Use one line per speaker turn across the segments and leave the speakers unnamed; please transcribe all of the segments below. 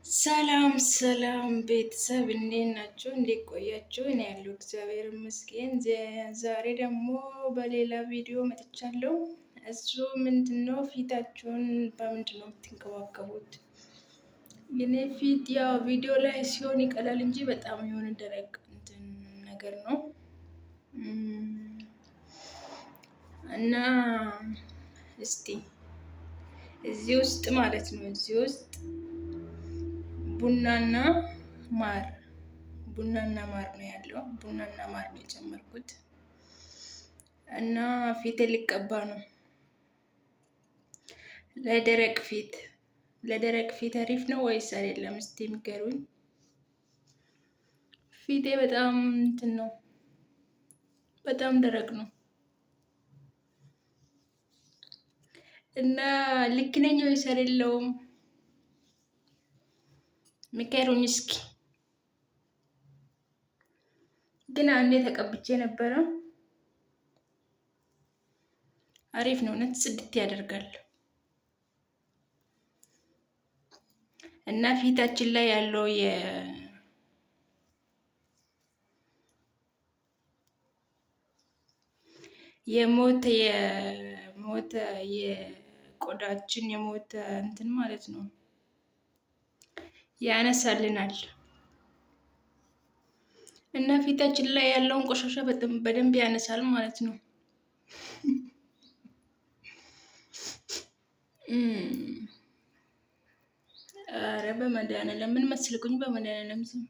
ሰላም ሰላም ቤተሰብ እንዴት ናችሁ? እንዴት ቆያችሁ? እኔ ያለው እግዚአብሔር ይመስገን። ዛሬ ደግሞ በሌላ ቪዲዮ መጥቻለሁ። እሱ ምንድነው? ፊታችሁን በምንድን ነው የምትንከባከቡት? የኔ ፊት ያው ቪዲዮ ላይ ሲሆን ይቀላል እንጂ በጣም የሆነ ደረቅ እንትን ነገር ነው እና እስቲ እዚህ ውስጥ ማለት ነው እዚህ ውስጥ ቡናና ማር ነው ያለው። ቡናና ማር ነው የጨመርኩት እና ፊቴ ሊቀባ ነው። ለደረቅ ፊት አሪፍ ነው ወይስ አይደለም? እስቲ ንገሩኝ። ፊቴ በጣም እንትን ነው፣ በጣም ደረቅ ነው እና ልክ ነኝ ወይስ አይደለሁም? ምከሩኝ እስኪ። ግን አንዴ ተቀብቼ ነበረ። አሪፍ ነው፣ እውነት ጽድት ያደርጋል እና ፊታችን ላይ ያለው የሞተ የቆዳችን የሞተ እንትን ማለት ነው ያነሳልናል እና ፊታችን ላይ ያለውን ቆሻሻ በደንብ ያነሳል ማለት ነው። አረ በመድኃኒዓለም ምን መስልኩኝ? በመድኃኒዓለም ስም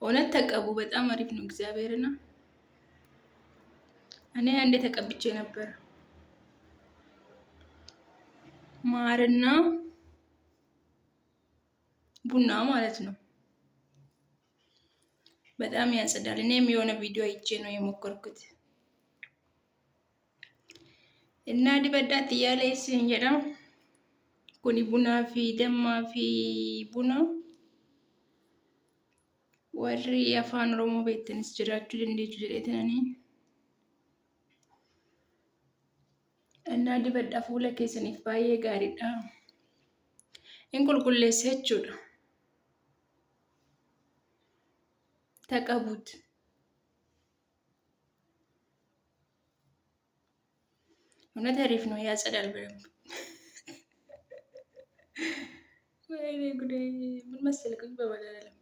እውነት ተቀቡ። በጣም አሪፍ ነው። እግዚአብሔርና እኔ አንዴ ተቀብቼ ነበር። ማርና ቡና ማለት ነው። በጣም ያጸዳል። እኔም የሆነ ቪዲዮ አይቼ ነው የሞከርኩት እና ዲበዳት እያለ ሲንጀራ ኩኒ ቡና ፊ ደማ ፊ ቡና ወሪ አፋን ኦሮሞ ቤተንስ ጅራችሁ እንዴት ጅሬተኒ እና ዲበዳ ፉለ keessaniif baay'ee gaariidha. In qulqulleessa jechuudha. ተቀቡት። እውነት አሪፍ ነው፣ ያጸዳል በደንብ። ወይኔ ጉዴ! ምን መሰልኩኝ? በመድኃኒዓለም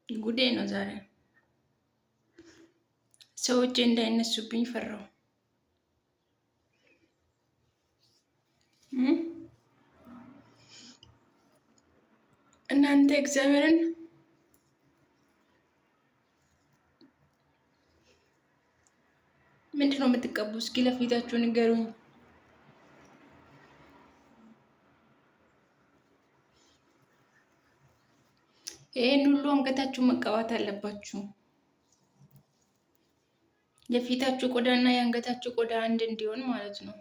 ጉዴ ነው ዛሬ። ሰዎች እንዳይነሱብኝ ፈራው። እናንተ እግዚአብሔርን ምንድን ነው የምትቀቡ? እስኪ ለፊታችሁ ንገሩኝ። ይሄን ሁሉ አንገታችሁ መቀባት አለባችሁ። የፊታችሁ ቆዳ እና የአንገታችሁ ቆዳ አንድ እንዲሆን ማለት ነው።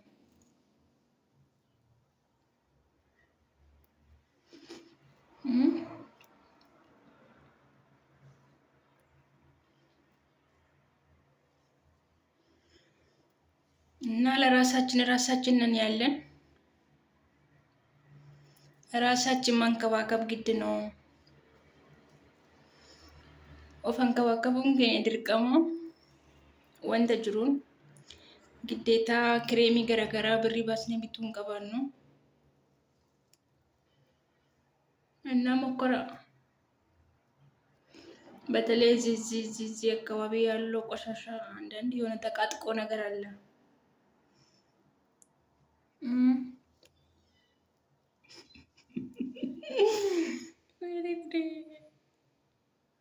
እና ራሳችን ነን ያለን። ራሳችን ማንከባከብ ግድ ነው። ኦፍ አንከባከቡን ከኔ ድርቀሙ ወንተ ጅሩን ግዴታ ክሬሚ ገረገራ ብሪ ባስኔ ቢቱን ቀባን ነው እና ሞከራ። በተለይ እዚህ አካባቢ ያለው ቆሻሻ አንዳንድ የሆነ ተቃጥቆ ነገር አለ።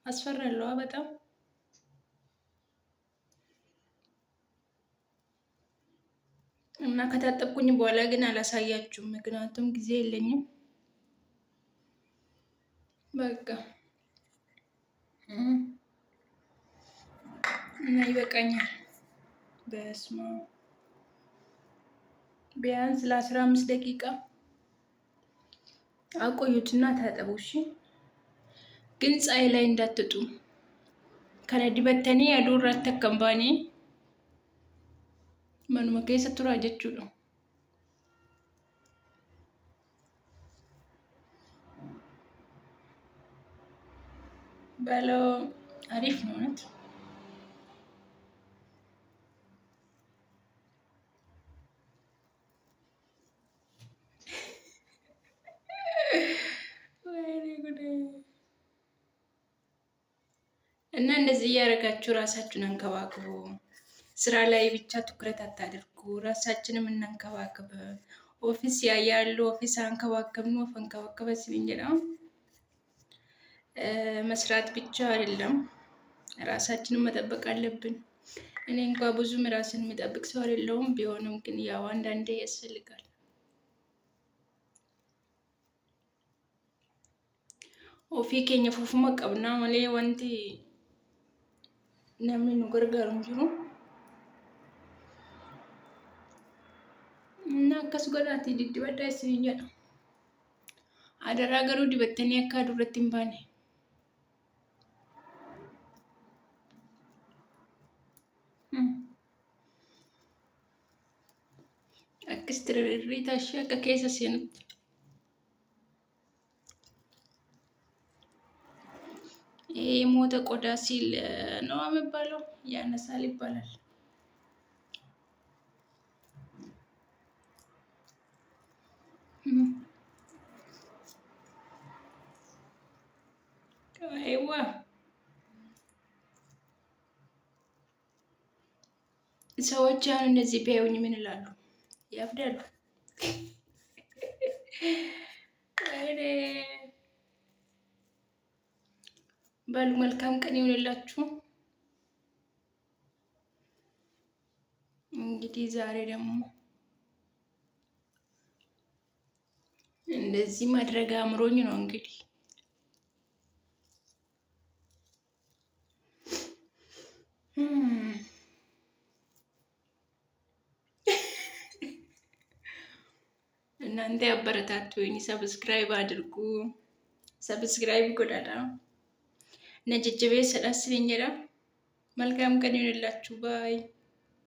አስፈራለሁ በጣም እና ከታጠብኩኝ በኋላ ግን አላሳያችሁም፣ ምክንያቱም ጊዜ የለኝም። በቃ እና ይበቃኛል። በስመ አብ ቢያንስ ለ15 ደቂቃ አቆዩትና ታጠቡ። እሺ፣ ግን ፀሐይ ላይ እንዳትጡ። ከነ ዲበተኒ አዱን irratti akka hin baane manuma keessa turaa jechuudha. በለው አሪፍ ነው እውነት። እና እንደዚህ እያደረጋችሁ ራሳችሁን አንከባክቡ። ስራ ላይ ብቻ ትኩረት አታድርጉ። ራሳችንም እናንከባክብ። ኦፊስ ያያሉ ኦፊስ አንከባከብን ወፍ አንከባከበ ሲብንጀራ መስራት ብቻ አይደለም፣ ራሳችንን መጠበቅ አለብን። እኔ እንኳን ብዙም ራስን የሚጠብቅ ሰው አይደለሁም። ቢሆንም ግን ያው አንዳንዴ ያስፈልጋል። ኦፊ ኬኛ ፉፉማ ቀብና ማሌ ወንቲ namni nu gargaaru hin jiru. Inni akkas godhaatii diddibadhaa isin jedha. Adaraa garuu dibattanii akka aduu irratti hin baane. Akkas tirrirrii taashee akka keessa seenutti. የሞተ ቆዳ ሲል ነው የሚባለው፣ ያነሳል ይባላል። አይዋ ሰዎች አሁን እነዚህ ቢያዩኝ ምን ይላሉ? ያብዳሉ። በሉ መልካም ቀን ይሁንላችሁ። እንግዲህ ዛሬ ደግሞ እንደዚህ ማድረግ አምሮኝ ነው እንግዲህ እናንተ ያበረታቱኝ። ሰብስክራይብ አድርጉ። ሰብስክራይብ ጎዳዳ ነጅጅቤ ሰዳስልኝ ጀራ። መልካም ቀን ይሁንላችሁ። ባይ